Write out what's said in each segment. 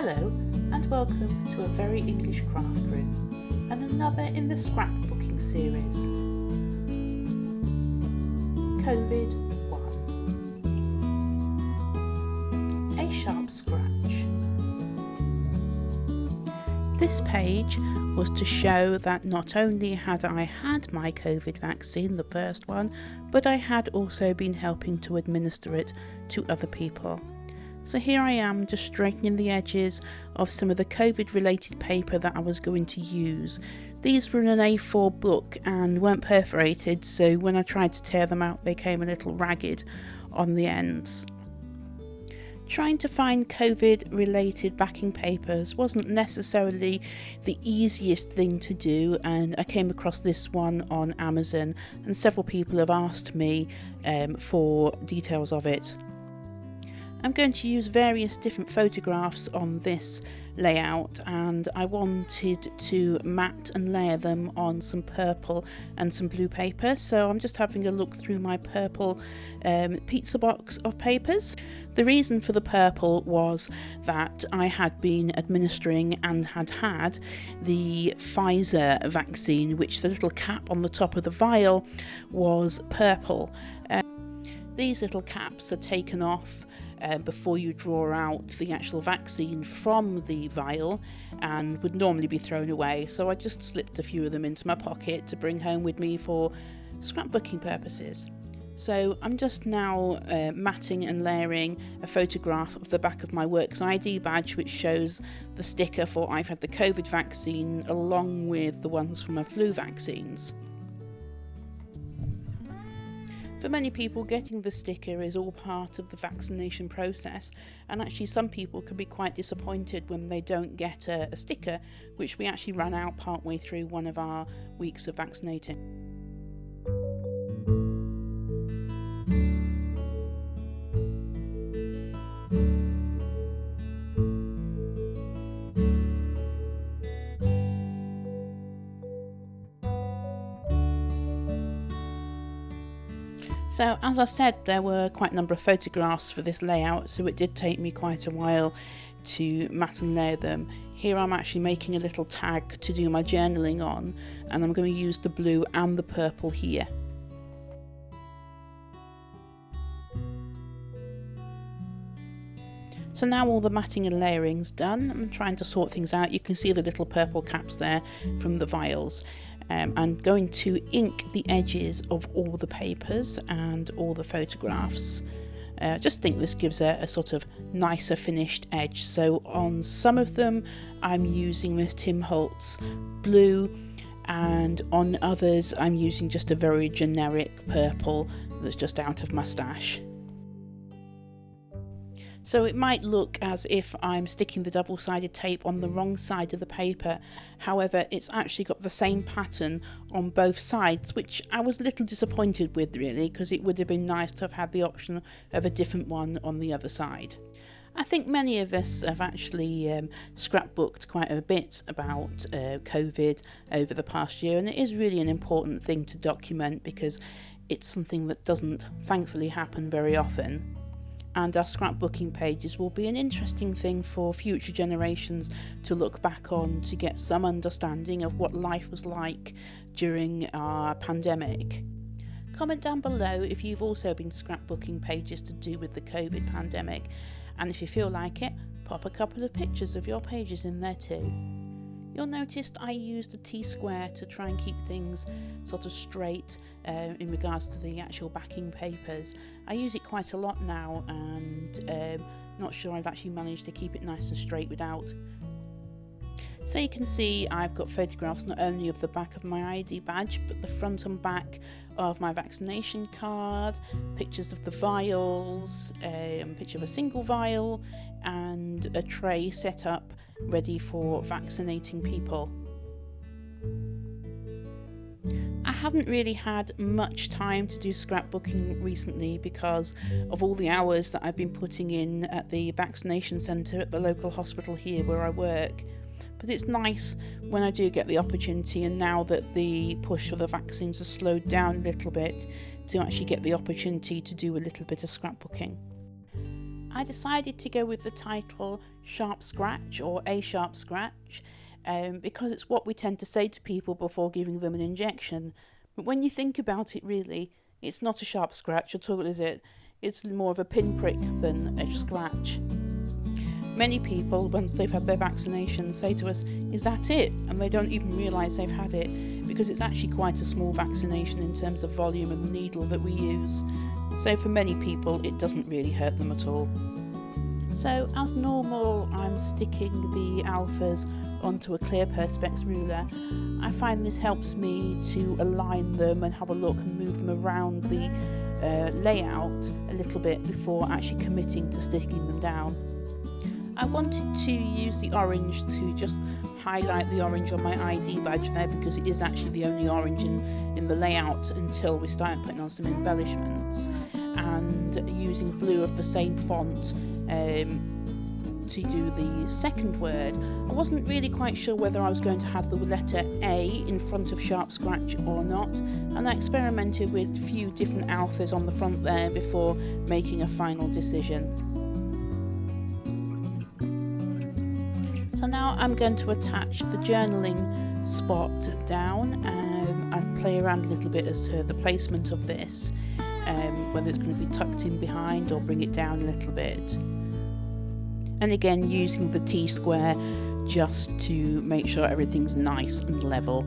Hello and welcome to a very English craft room and another in the scrapbooking series. COVID 1. A sharp scratch. This page was to show that not only had I had my COVID vaccine, the first one, but I had also been helping to administer it to other people. So here I am just straightening the edges of some of the COVID related paper that I was going to use. These were in an A4 book and weren't perforated, so when I tried to tear them out they came a little ragged on the ends. Trying to find COVID related backing papers wasn't necessarily the easiest thing to do, and I came across this one on Amazon and several people have asked me for details of it. I'm going to use various different photographs on this layout, and I wanted to mat and layer them on some purple and some blue paper, so I'm just having a look through my purple pizza box of papers. The reason for the purple was that I had been administering and had the Pfizer vaccine, which the little cap on the top of the vial was purple. These little caps are taken off before you draw out the actual vaccine from the vial and would normally be thrown away, so I just slipped a few of them into my pocket to bring home with me for scrapbooking purposes. So I'm just now matting and layering a photograph of the back of my Works ID badge, which shows the sticker for I've had the COVID vaccine along with the ones from my flu vaccines. For many people, getting the sticker is all part of the vaccination process, and actually some people can be quite disappointed when they don't get a sticker, which we actually ran out partway through one of our weeks of vaccinating. So as I said, there were quite a number of photographs for this layout, so it did take me quite a while to mat and layer them. Here I'm actually making a little tag to do my journaling on, and I'm going to use the blue and the purple here. So now all the matting and layering's done. I'm trying to sort things out. You can see the little purple caps there from the vials. I'm going to ink the edges of all the papers and all the photographs. I just think this gives a sort of nicer finished edge. So on some of them I'm using this Tim Holtz blue, and on others I'm using just a very generic purple that's just out of my stash. So it might look as if I'm sticking the double-sided tape on the wrong side of the paper. However, it's actually got the same pattern on both sides, which I was a little disappointed with really, because it would have been nice to have had the option of a different one on the other side. I think many of us have actually scrapbooked quite a bit about COVID over the past year, and it is really an important thing to document because it's something that doesn't thankfully happen very often. And our scrapbooking pages will be an interesting thing for future generations to look back on to get some understanding of what life was like during our pandemic. Comment down below if you've also been scrapbooking pages to do with the COVID pandemic, and if you feel like it, pop a couple of pictures of your pages in there too. You'll notice I used a T-square to try and keep things sort of straight in regards to the actual backing papers. I use it quite a lot now, and not sure I've actually managed to keep it nice and straight without. So you can see I've got photographs not only of the back of my ID badge, but the front and back of my vaccination card, pictures of the vials, a picture of a single vial, and a tray set up ready for vaccinating people. I haven't really had much time to do scrapbooking recently because of all the hours that I've been putting in at the vaccination centre at the local hospital here where I work. But it's nice when I do get the opportunity, and now that the push for the vaccines has slowed down a little bit, to actually get the opportunity to do a little bit of scrapbooking. I decided to go with the title Sharp Scratch or A Sharp Scratch because it's what we tend to say to people before giving them an injection. But when you think about it, really, it's not a sharp scratch at all, is it? It's more of a pinprick than a scratch. Many people, once they've had their vaccination, say to us, "Is that it?" And they don't even realise they've had it, because it's actually quite a small vaccination in terms of volume and needle that we use. So for many people, it doesn't really hurt them at all. So as normal, I'm sticking the alphas onto a clear perspex ruler. I find this helps me to align them and have a look and move them around the layout a little bit before actually committing to sticking them down. I wanted to use the orange to just highlight the orange on my ID badge there, because it is actually the only orange in the layout until we start putting on some embellishments, and using blue of the same font to do the second word. I wasn't really quite sure whether I was going to have the letter A in front of Sharp Scratch or not, and I experimented with a few different alphas on the front there before making a final decision. So now I'm going to attach the journaling spot down and play around a little bit as to the placement of this, whether it's going to be tucked in behind or bring it down a little bit. And again, using the T-square just to make sure everything's nice and level.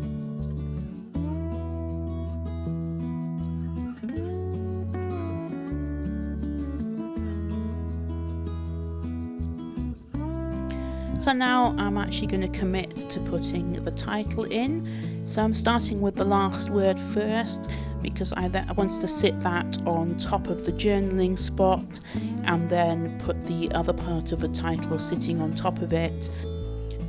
So now I'm actually going to commit to putting the title in. So I'm starting with the last word first, because I wanted to sit that on top of the journaling spot and then put the other part of the title sitting on top of it,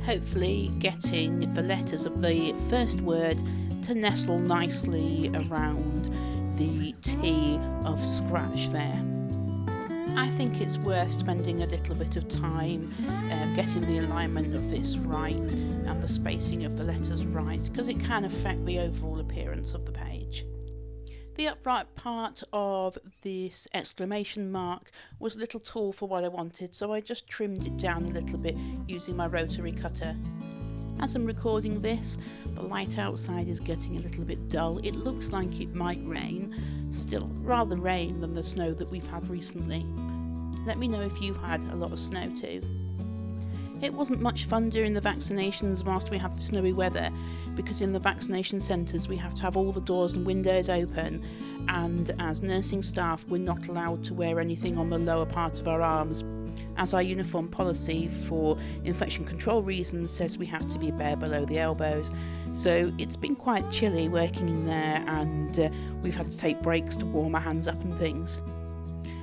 hopefully getting the letters of the first word to nestle nicely around the T of scratch there. I think it's worth spending a little bit of time getting the alignment of this right and the spacing of the letters right, because it can affect the overall appearance of the page. The upright part of this exclamation mark was a little tall for what I wanted, so I just trimmed it down a little bit using my rotary cutter. As I'm recording this, the light outside is getting a little bit dull. It looks like it might rain, still rather rain than the snow that we've had recently. Let me know if you had a lot of snow too. It wasn't much fun during the vaccinations whilst we had the snowy weather, because in the vaccination centres we have to have all the doors and windows open, and as nursing staff we're not allowed to wear anything on the lower part of our arms, as our uniform policy for infection control reasons says we have to be bare below the elbows. So it's been quite chilly working in there, and we've had to take breaks to warm our hands up and things.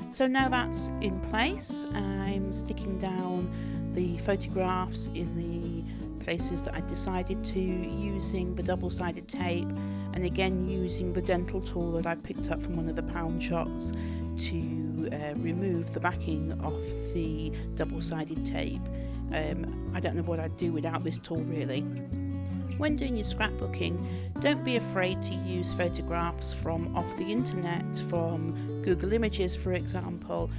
So now that's in place, I'm sticking down the photographs in the places that I decided to, using the double-sided tape, and again using the dental tool that I picked up from one of the pound shops to remove the backing off the double-sided tape. I don't know what I'd do without this tool really. When doing your scrapbooking, don't be afraid to use photographs from off the internet, from Google Images for example.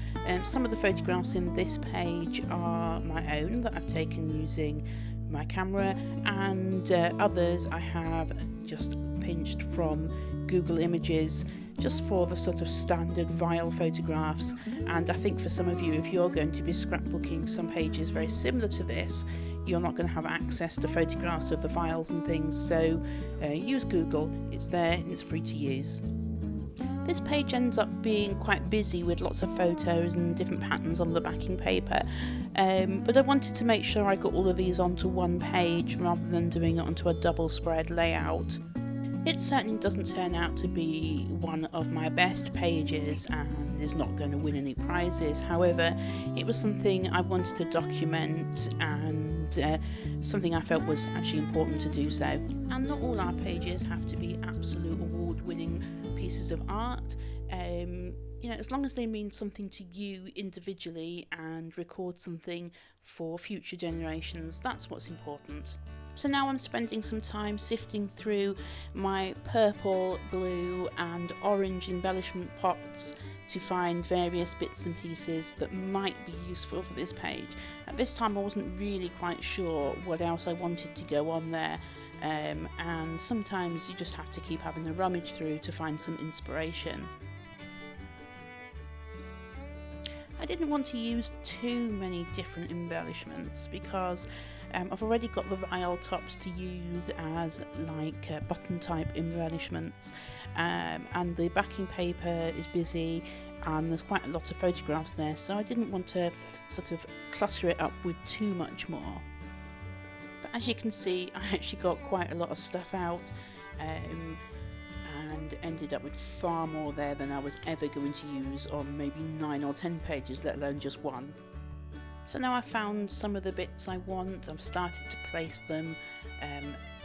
Some of the photographs in this page are my own that I've taken using my camera, and others I have just pinched from Google Images just for the sort of standard vial photographs. And I think for some of you, if you're going to be scrapbooking some pages very similar to this, you're not going to have access to photographs of the files and things, so use Google. It's there and it's free to use. This page ends up being quite busy with lots of photos and different patterns on the backing paper, but I wanted to make sure I got all of these onto one page rather than doing it onto a double spread layout. It certainly doesn't turn out to be one of my best pages and is not going to win any prizes. However, it was something I wanted to document, and something I felt was actually important to do so. And not all our pages have to be absolute award-winning pieces of art. As long as they mean something to you individually and record something for future generations, that's what's important. So now I'm spending some time sifting through my purple, blue and orange embellishment pots to find various bits and pieces that might be useful for this page. At this time I wasn't really quite sure what else I wanted to go on there, and sometimes you just have to keep having a rummage through to find some inspiration. I didn't want to use too many different embellishments because I've already got the vial tops to use as like button type embellishments, and the backing paper is busy and there's quite a lot of photographs there, so I didn't want to sort of clutter it up with too much more. But as you can see, I actually got quite a lot of stuff out, and ended up with far more there than I was ever going to use on maybe 9 or 10 pages, let alone just one. So now I've found some of the bits I want. I've started to place them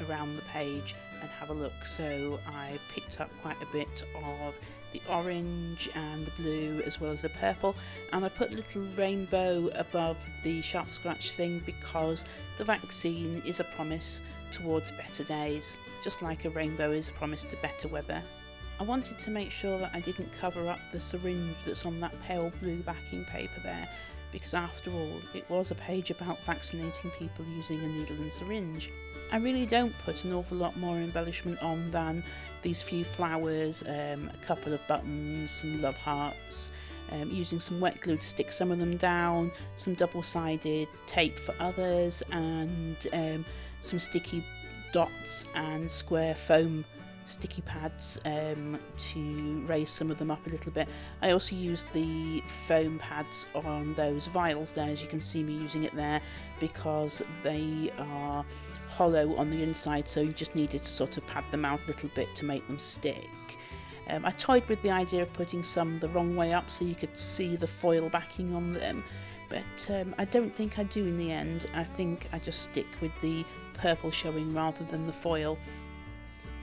around the page and have a look. So I've picked up quite a bit of the orange and the blue as well as the purple, and I put a little rainbow above the sharp scratch thing because the vaccine is a promise towards better days, just like a rainbow is a promise to better weather. I wanted to make sure that I didn't cover up the syringe that's on that pale blue backing paper there, because after all, it was a page about vaccinating people using a needle and syringe. I really don't put an awful lot more embellishment on than these few flowers, a couple of buttons, some love hearts, using some wet glue to stick some of them down, some double-sided tape for others, and some sticky dots and square foam sticky pads to raise some of them up a little bit. I also used the foam pads on those vials there, as you can see me using it there, because they are hollow on the inside, so you just needed to sort of pad them out a little bit to make them stick. I toyed with the idea of putting some the wrong way up so you could see the foil backing on them, but I don't think I do in the end. I think I just stick with the purple showing rather than the foil.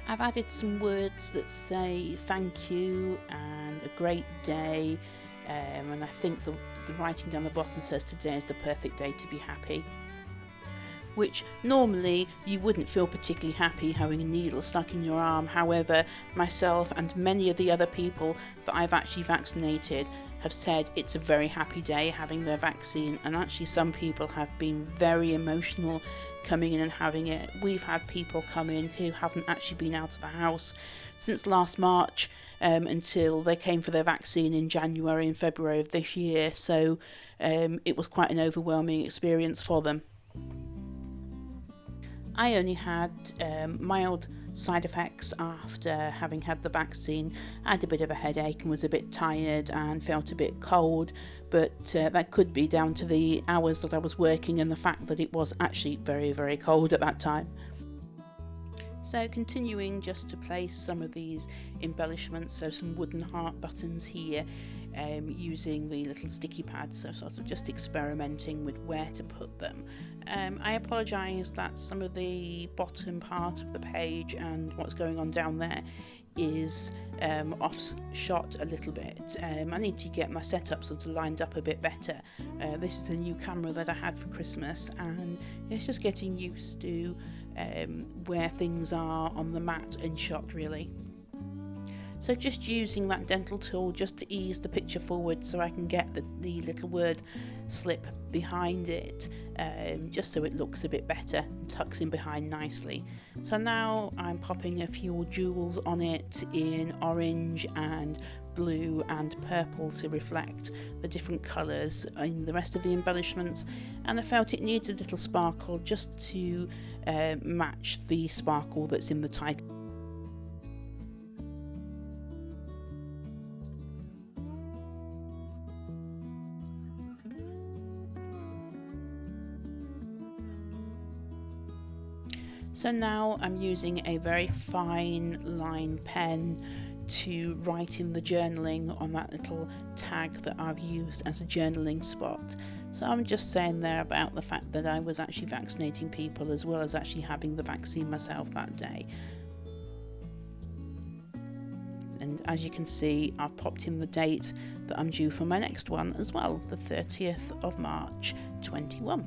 I've added some words that say thank you and a great day, and I think the writing down the bottom says today is the perfect day to be happy, which normally you wouldn't feel particularly happy having a needle stuck in your arm. However, myself and many of the other people that I've actually vaccinated have said it's a very happy day having their vaccine, and actually some people have been very emotional coming in and having it. We've had people come in who haven't actually been out of the house since last March until they came for their vaccine in January and February of this year, so it was quite an overwhelming experience for them. I only had mild side effects after having had the vaccine. I had a bit of a headache and was a bit tired and felt a bit cold, but that could be down to the hours that I was working and the fact that it was actually very, very cold at that time. So continuing just to place some of these embellishments, so some wooden heart buttons here, using the little sticky pads, so sort of just experimenting with where to put them. I apologise that some of the bottom part of the page and what's going on down there is off shot a little bit. I need to get my setup sort of lined up a bit better. This is a new camera that I had for Christmas, and it's just getting used to where things are on the mat and shot really. So just using that dental tool just to ease the picture forward so I can get the little word slip behind it, just so it looks a bit better and tucks in behind nicely. So now I'm popping a few jewels on it in orange and blue and purple to reflect the different colours in the rest of the embellishments, and I felt it needs a little sparkle just to match the sparkle that's in the title. So now I'm using a very fine line pen to write in the journaling on that little tag that I've used as a journaling spot. So I'm just saying there about the fact that I was actually vaccinating people as well as actually having the vaccine myself that day. And as you can see, I've popped in the date that I'm due for my next one as well, the 30th of March 21.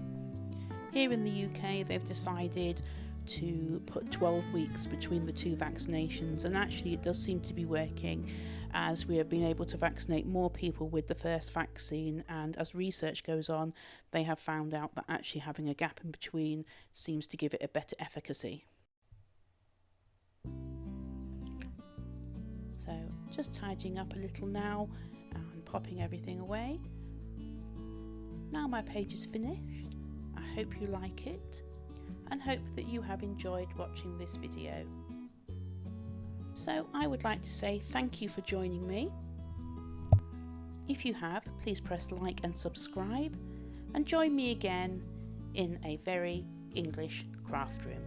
Here in the UK, they've decided to put 12 weeks between the two vaccinations, and actually it does seem to be working, as we have been able to vaccinate more people with the first vaccine, and as research goes on, they have found out that actually having a gap in between seems to give it a better efficacy. So just tidying up a little now and popping everything away. Now my page is finished. I hope you like it and hope that you have enjoyed watching this video. So I would like to say thank you for joining me. If you have, please press like and subscribe, and join me again in a very English craft room.